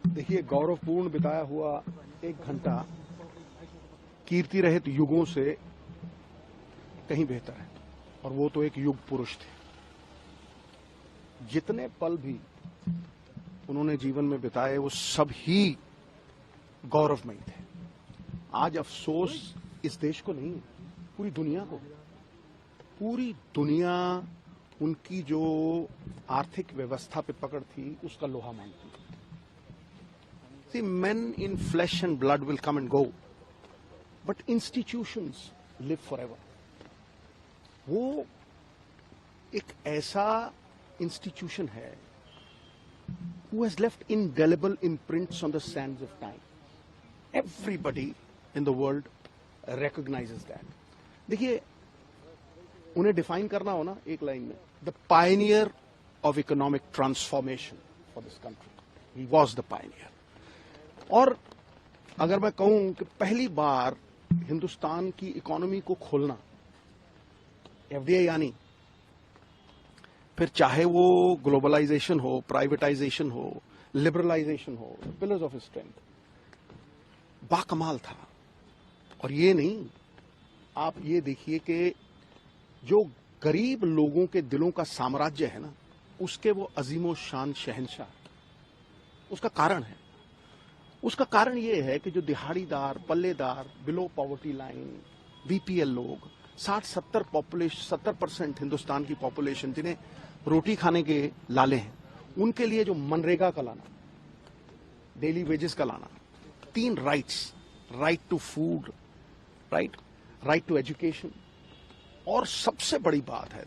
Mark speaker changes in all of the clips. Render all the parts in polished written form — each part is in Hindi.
Speaker 1: देखिए, गौरवपूर्ण बिताया हुआ 1 घंटा कीर्ति रहित युगों से कहीं बेहतर है, और वो तो एक युग पुरुष थे। जितने पल भी उन्होंने जीवन में बिताए वो सब ही गौरवमयी थे। आज अफसोस इस देश को नहीं, पूरी दुनिया को। पूरी दुनिया उनकी जो आर्थिक व्यवस्था पे पकड़ थी उसका लोहा मानती है। See, men in flesh and blood will come and go, but institutions live forever. वो एक ऐसा institution है who has left indelible imprints on the sands of time. Everybody in the world recognizes that. देखिए, उन्हें डिफाइन करना हो ना एक लाइन में, the pioneer of economic transformation for this country. He was the pioneer. और अगर मैं कहूं कि पहली बार हिंदुस्तान की इकोनॉमी को खोलना, एफडीआई यानी, फिर चाहे वो ग्लोबलाइजेशन हो, प्राइवेटाइजेशन हो, लिबरलाइजेशन हो, पिलर्स ऑफ स्ट्रेंथ, बाकमाल था। और ये नहीं, आप ये देखिए कि जो गरीब लोगों के दिलों का साम्राज्य है ना, उसके वो अजीमो शान शहंशाह, उसका कारण है। उसका कारण ये है कि जो दिहाड़ीदार, पल्लेदार, बिलो पॉवर्टी लाइन, बीपीएल लोग, 60-70% हिंदुस्तान की पॉपुलेशन जिन्हें रोटी खाने के लाले हैं, उनके लिए जो मनरेगा का लाना, डेली वेजेस का लाना, 3 rights, right to food, right to education, और सबसे बड़ी बात है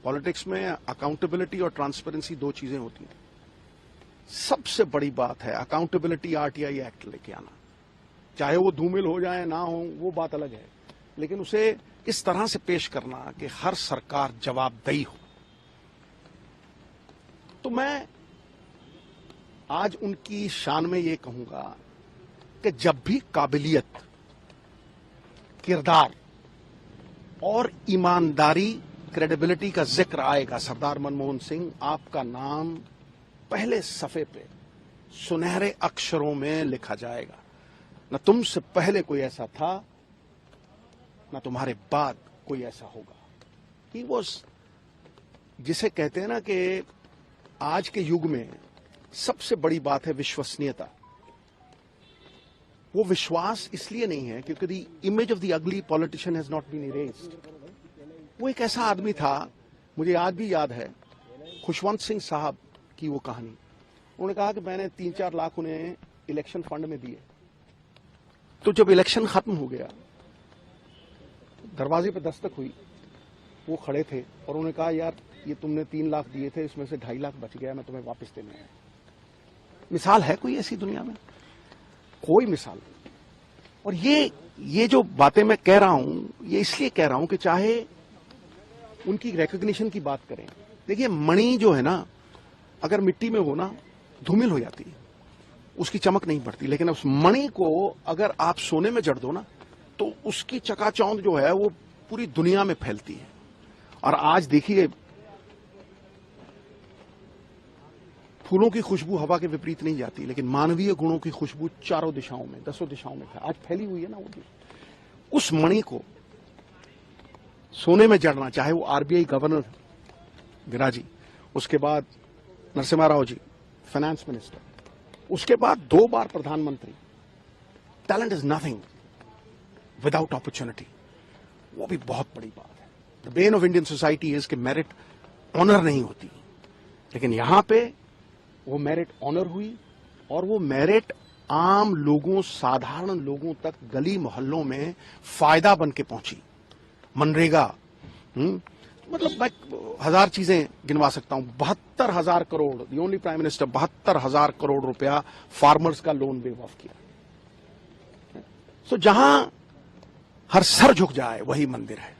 Speaker 1: पॉलिटिक्स में अकाउंटेबिलिटी और ट्रांसपेरेंसी 2 चीजें होती हैं। सबसे बड़ी बात है अकाउंटेबिलिटी आरटीआई एक्ट लेके आना। चाहे वो धूमिल हो जाए ना हो, वो बात अलग है, लेकिन उसे इस तरह से पेश करना कि हर सरकार जवाबदेही हो। तो मैं आज उनकी शान में ये कहूंगा कि जब भी काबिलियत, किरदार और ईमानदारी, क्रेडिबिलिटी का जिक्र आएगा, सरदार मनमोहन सिंह, आपका नाम पहले सफे पे सुनहरे अक्षरों में लिखा जाएगा। न तुमसे पहले कोई ऐसा था, न तुम्हारे बाद कोई ऐसा होगा। ही वॉज, जिसे कहते हैं ना कि आज के युग में सबसे बड़ी बात है विश्वसनीयता। वो विश्वास इसलिए नहीं है क्योंकि the image of the ugly politician has not been erased. वो एक ऐसा आदमी था, मुझे आज भी याद है खुशवंत सिंह साहब की वो कहानी। उन्होंने कहा कि मैंने 3-4 लाख उन्हें इलेक्शन फंड में दिए। तो जब इलेक्शन खत्म हो गया, दरवाजे पे दस्तक हुई, वो खड़े थे और उन्होंने कहा, यार ये तुमने 3 लाख दिए थे, इसमें से 2.5 लाख बच गया, मैं तुम्हें वापस देने आया। मिसाल है कोई ऐसी दुनिया में? कोई मिसाल नहीं। और ये जो बातें मैं कह रहा हूं, ये इसलिए कह रहा हूं कि चाहे उनकी रिकॉग्निशन की बात करें, देखिए मणि जो है ना, अगर मिट्टी में हो ना, धूमिल हो जाती है, उसकी चमक नहीं बढ़ती। लेकिन उस मणि को अगर आप सोने में जड़ दो ना, तो उसकी चकाचौंध जो है वो पूरी दुनिया में फैलती है। और आज देखिए, फूलों की खुशबू हवा के विपरीत नहीं जाती, लेकिन मानवीय गुणों की खुशबू चारों दिशाओं में, 10 दिशाओं में आज फैली हुई है ना। वो उस मणि को सोने में जड़ना, चाहे वो आरबीआई गवर्नर गिराजी, उसके बाद नरसिम्हा राव जी फाइनेंस मिनिस्टर, उसके बाद 2 बार प्रधानमंत्री। Talent is nothing without opportunity, वो भी बहुत बड़ी बात है। The Ben of Indian society is कि मेरिट ऑनर नहीं होती, लेकिन यहां पे वो मेरिट ऑनर हुई, और वो मेरिट आम लोगों, साधारण लोगों तक गली मोहल्लों में फायदा बन के पहुंची। मनरेगा, मतलब मैं 1000 चीजें गिनवा सकता हूं। 72,000 crore, the only prime minister 72,000 crore रुपया फार्मर्स का लोन वेव ऑफ किया। सो जहां हर सर झुक जाए वही मंदिर है।